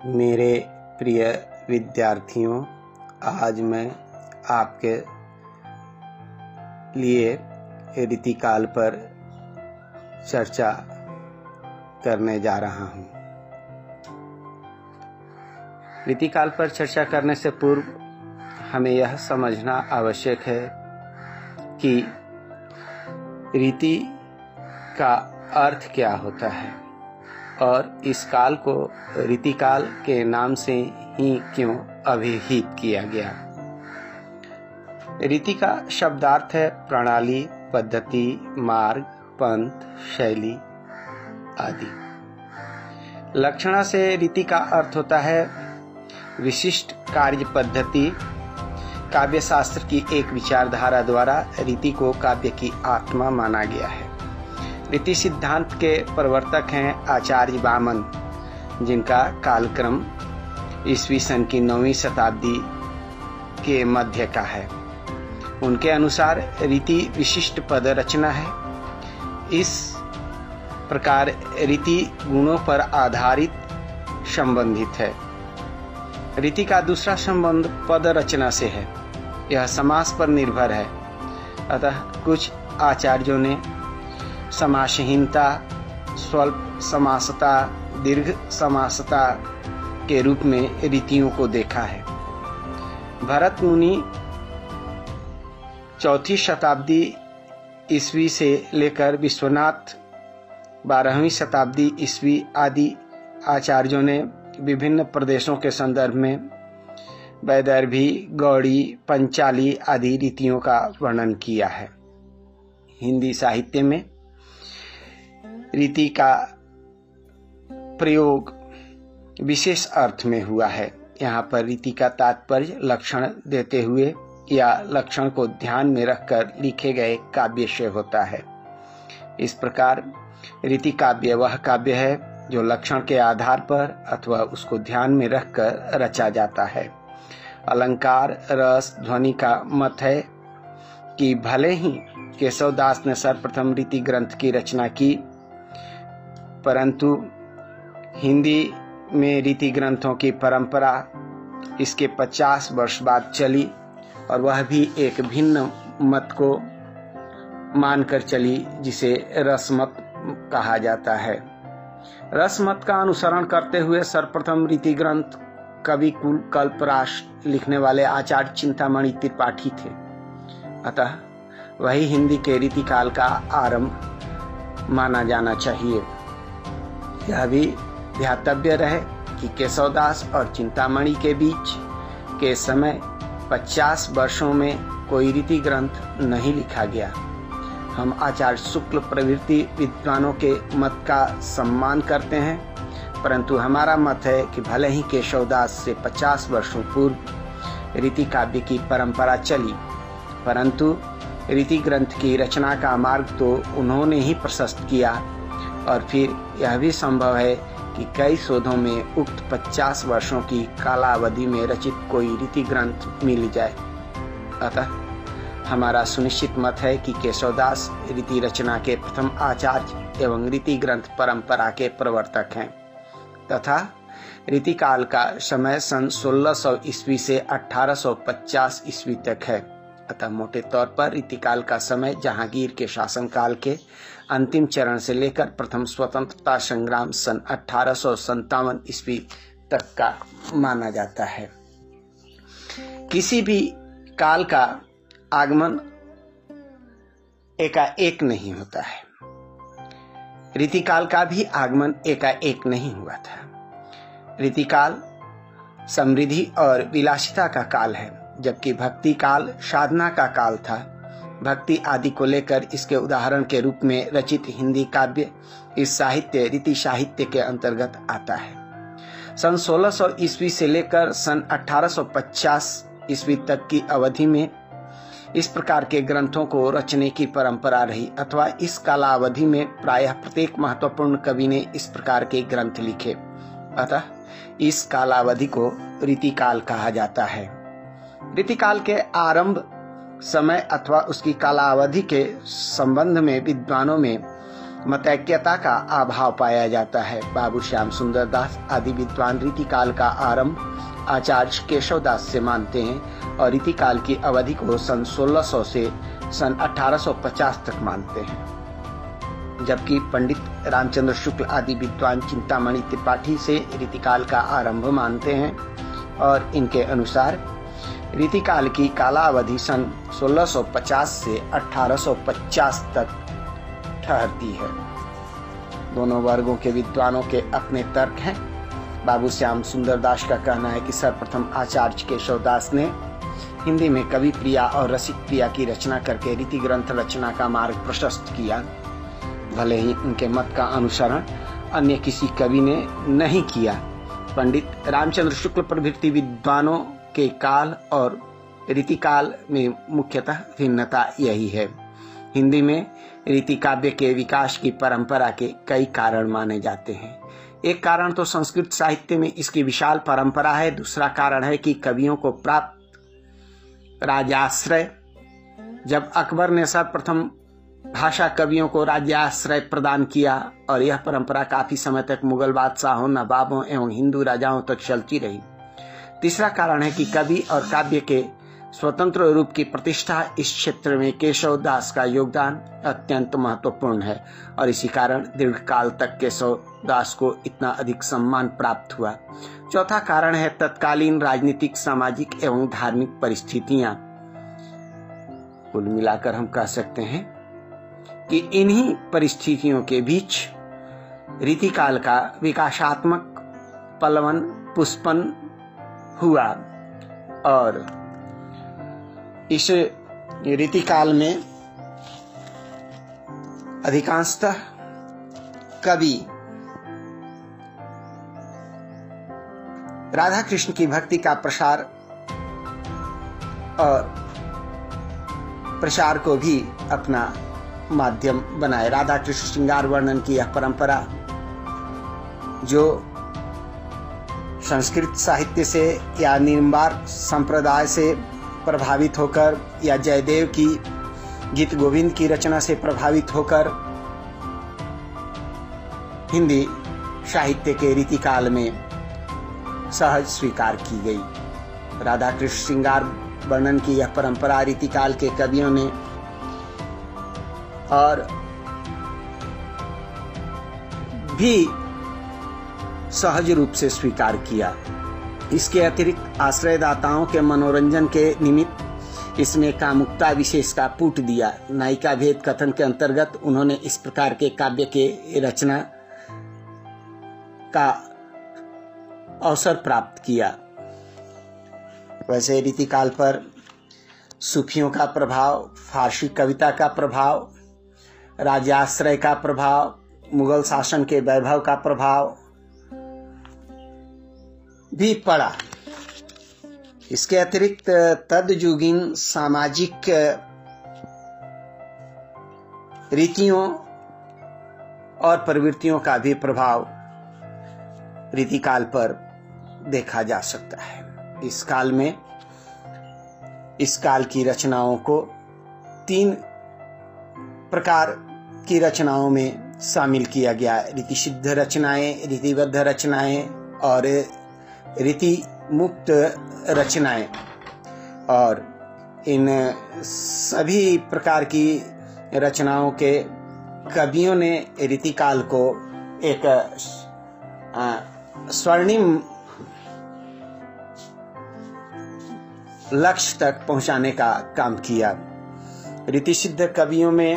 मेरे प्रिय विद्यार्थियों, आज मैं आपके लिए रीतिकाल पर चर्चा करने जा रहा हूँ। रीतिकाल पर चर्चा करने से पूर्व हमें यह समझना आवश्यक है कि रीति का अर्थ क्या होता है और इस काल को रीतिकाल के नाम से ही क्यों अभिहित किया गया। रीति का शब्दार्थ है प्रणाली, पद्धति, मार्ग, पंथ, शैली आदि। लक्षणा से रीति का अर्थ होता है विशिष्ट कार्य पद्धति। काव्य शास्त्र की एक विचारधारा द्वारा रीति को काव्य की आत्मा माना गया है। रीति सिद्धांत के प्रवर्तक हैं आचार्य वामन, जिनका कालक्रम ईस्वी सन की 9वीं शताब्दी के मध्य का है। उनके अनुसार रीति विशिष्ट पद रचना है। इस प्रकार रीति गुणों पर आधारित संबंधित है। रीति का दूसरा संबंध पद रचना से है। यह समास पर निर्भर है। अतः कुछ आचार्यों ने समासहीनता, स्वल्प समासता, दीर्घ समासता के रूप में रीतियों को देखा है। भरत मुनि 4वीं शताब्दी ईस्वी से लेकर विश्वनाथ 12वीं शताब्दी ईस्वी आदि आचार्यों ने विभिन्न प्रदेशों के संदर्भ में वैदर्भी, गौड़ी, पंचाली आदि रीतियों का वर्णन किया है। हिंदी साहित्य में रीति का प्रयोग विशेष अर्थ में हुआ है। यहाँ पर रीति का तात्पर्य लक्षण देते हुए या लक्षण को ध्यान में रखकर लिखे गए काव्य से होता है। इस प्रकार रीति काव्य वह काव्य है जो लक्षण के आधार पर अथवा उसको ध्यान में रखकर रचा जाता है। अलंकार, रस, ध्वनि का मत है कि भले ही केशवदास ने सर्वप्रथम रीति ग्रंथ की रचना की, परंतु हिंदी में रीति ग्रंथों की परंपरा इसके 50 वर्ष बाद चली और वह भी एक भिन्न मत को मानकर चली, जिसे रसमत कहा जाता है। रसमत का अनुसरण करते हुए सर्वप्रथम रीति ग्रंथ कवि कुल कल्पराश लिखने वाले आचार्य चिंतामणि त्रिपाठी थे। अतः वही हिंदी के रीतिकाल का आरंभ माना जाना चाहिए। यह भी ध्यातव्य रहे कि केशवदास और चिंतामणि के बीच के समय 50 वर्षों में कोई रीति ग्रंथ नहीं लिखा गया। हम आचार्य शुक्ल प्रवृत्ति विद्वानों के मत का सम्मान करते हैं, परंतु हमारा मत है कि भले ही केशवदास से 50 वर्षों पूर्व रीति काव्य की परंपरा चली, परंतु रीति ग्रंथ की रचना का मार्ग तो उन्होंने ही प्रशस्त किया और फिर यह भी संभव है कि कई शोधों में उक्त 50 वर्षों की कालावधि में रचित कोई रीति ग्रंथ मिल जाए। अतः हमारा सुनिश्चित मत है कि केशवदास रीति रचना के प्रथम आचार्य एवं रीति ग्रंथ परंपरा के प्रवर्तक हैं तथा रीति काल का समय सन 1600 ईस्वी से 1850 ईस्वी तक है। अतः मोटे तौर पर रीतिकाल का समय जहांगीर के शासनकाल के अंतिम चरण से लेकर प्रथम स्वतंत्रता संग्राम सन 1857 ईस्वी तक का माना जाता है। किसी भी काल का आगमन एकाएक नहीं होता है। रीतिकाल का भी आगमन एकाएक नहीं हुआ था। रीतिकाल समृद्धि और विलासिता का काल है, जबकि भक्ति काल साधना का काल था। भक्ति आदि को लेकर इसके उदाहरण के रूप में रचित हिंदी काव्य इस साहित्य रीति साहित्य के अंतर्गत आता है। सन 1600 ईस्वी से लेकर सन 1850 ईस्वी तक की अवधि में इस प्रकार के ग्रंथों को रचने की परंपरा रही, अथवा इस कालावधि में प्रायः प्रत्येक महत्वपूर्ण कवि ने इस प्रकार के ग्रंथ लिखे। अतः इस कालावधि को रीतिकाल कहा जाता है। रीतिकाल के आरंभ समय अथवा उसकी कालावधि के संबंध में विद्वानों में मतैक्यता का अभाव पाया जाता है। बाबू श्याम सुंदर दास आदि विद्वान रीतिकाल का आरंभ आचार्य केशवदास से मानते हैं और रीतिकाल की अवधि को सन 1600 से सन 1850 तक मानते हैं, जबकि पंडित रामचंद्र शुक्ल आदि विद्वान चिंतामणि त्रिपाठी से रीतिकाल का आरंभ मानते हैं और इनके अनुसार रीतिकाल की कालावधि सन 1650 से 1850 तक ठहरती है। दोनों वर्गों के विद्वानों के अपने तर्क हैं। बाबू श्याम सुंदर दास का कहना है कि सर्वप्रथम आचार्य केशवदास ने हिंदी में कवि प्रिया और रसिक प्रिया की रचना करके रीति ग्रंथ रचना का मार्ग प्रशस्त किया। भले ही उनके मत का अनुसरण अन्य किसी कवि ने नहीं किया। पंडित रामचंद्र शुक्ल प्रभृति विद्वानों के काल और रीतिकाल में मुख्यतः भिन्नता यही है। हिंदी में रीति काव्य के विकास की परंपरा के कई कारण माने जाते हैं। एक कारण तो संस्कृत साहित्य में इसकी विशाल परंपरा है। दूसरा कारण है कि कवियों को प्राप्त राजाश्रय, जब अकबर ने सर्वप्रथम भाषा कवियों को राज्याश्रय प्रदान किया और यह परंपरा काफी समय तक मुगल बादशाहों, नवाबों एवं हिंदू राजाओं तक चलती रही। तीसरा कारण है कि कवि और काव्य के स्वतंत्र रूप की प्रतिष्ठा इस क्षेत्र में केशवदास का योगदान अत्यंत महत्वपूर्ण है और इसी कारण दीर्घकाल तक केशवदास को इतना अधिक सम्मान प्राप्त हुआ। चौथा कारण है तत्कालीन राजनीतिक, सामाजिक एवं धार्मिक परिस्थितियां। कुल मिलाकर हम कह सकते हैं कि इन्हीं परिस्थितियों के बीच रीतिकाल का विकासात्मक पलवन पुष्पन हुआ और इस रीतिकाल में अधिकांशतः कवि राधा कृष्ण की भक्ति का प्रसार और प्रसार को भी अपना माध्यम बनाए। राधा कृष्ण श्रृंगार वर्णन की यह परंपरा जो संस्कृत साहित्य से या निम्बार संप्रदाय से प्रभावित होकर या जयदेव की गीत गोविंद की रचना से प्रभावित होकर हिंदी साहित्य के रीतिकाल में सहज स्वीकार की गई। राधा कृष्ण श्रृंगार वर्णन की यह परंपरा रीतिकाल के कवियों ने और भी सहज रूप से स्वीकार किया। इसके अतिरिक्त आश्रयदाताओं के मनोरंजन के निमित्त इसमें कामुकता विशेष का पुट दिया। नायिका भेद कथन के अंतर्गत उन्होंने इस प्रकार के काव्य के रचना का अवसर प्राप्त किया। वैसे रीतिकाल पर सूफियों का प्रभाव, फारसी कविता का प्रभाव, राजाश्रय का प्रभाव, मुगल शासन के वैभव का प्रभाव भी पड़ा। इसके अतिरिक्त तदयुगीन सामाजिक रीतियों और प्रवृत्तियों का भी प्रभाव रीतिकाल पर देखा जा सकता है। इस काल में इस काल की रचनाओं को 3 प्रकार की रचनाओं में शामिल किया गया। रीति सिद्ध रचनाएं, रीतिबद्ध रचनाएं और रीति मुक्त रचनाएं। और इन सभी प्रकार की रचनाओं के कवियों ने रीतिकाल को एक स्वर्णिम लक्ष्य तक पहुंचाने का काम किया। रीति सिद्ध कवियों में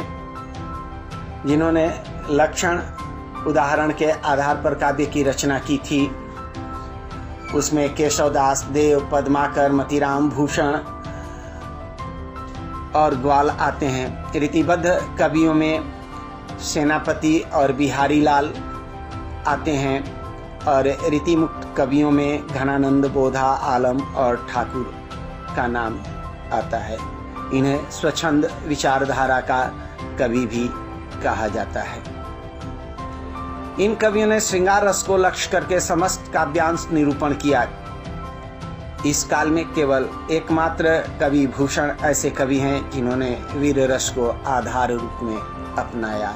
जिन्होंने लक्षण उदाहरण के आधार पर काव्य की रचना की थी उसमें केशवदास, देव, पद्माकर, मतीराम, भूषण और ग्वाल आते हैं। रीतिबद्ध कवियों में सेनापति और बिहारी लाल आते हैं और रीति मुक्त कवियों में घनानंद, बोधा, आलम और ठाकुर का नाम आता है। इन्हें स्वच्छंद विचारधारा का कवि भी कहा जाता है। इन कवियों ने श्रृंगार रस को लक्ष्य करके समस्त काव्यांश निरूपण किया। इस काल में केवल एकमात्र कवि भूषण ऐसे कवि हैं जिन्होंने वीर रस को आधार रूप में अपनाया।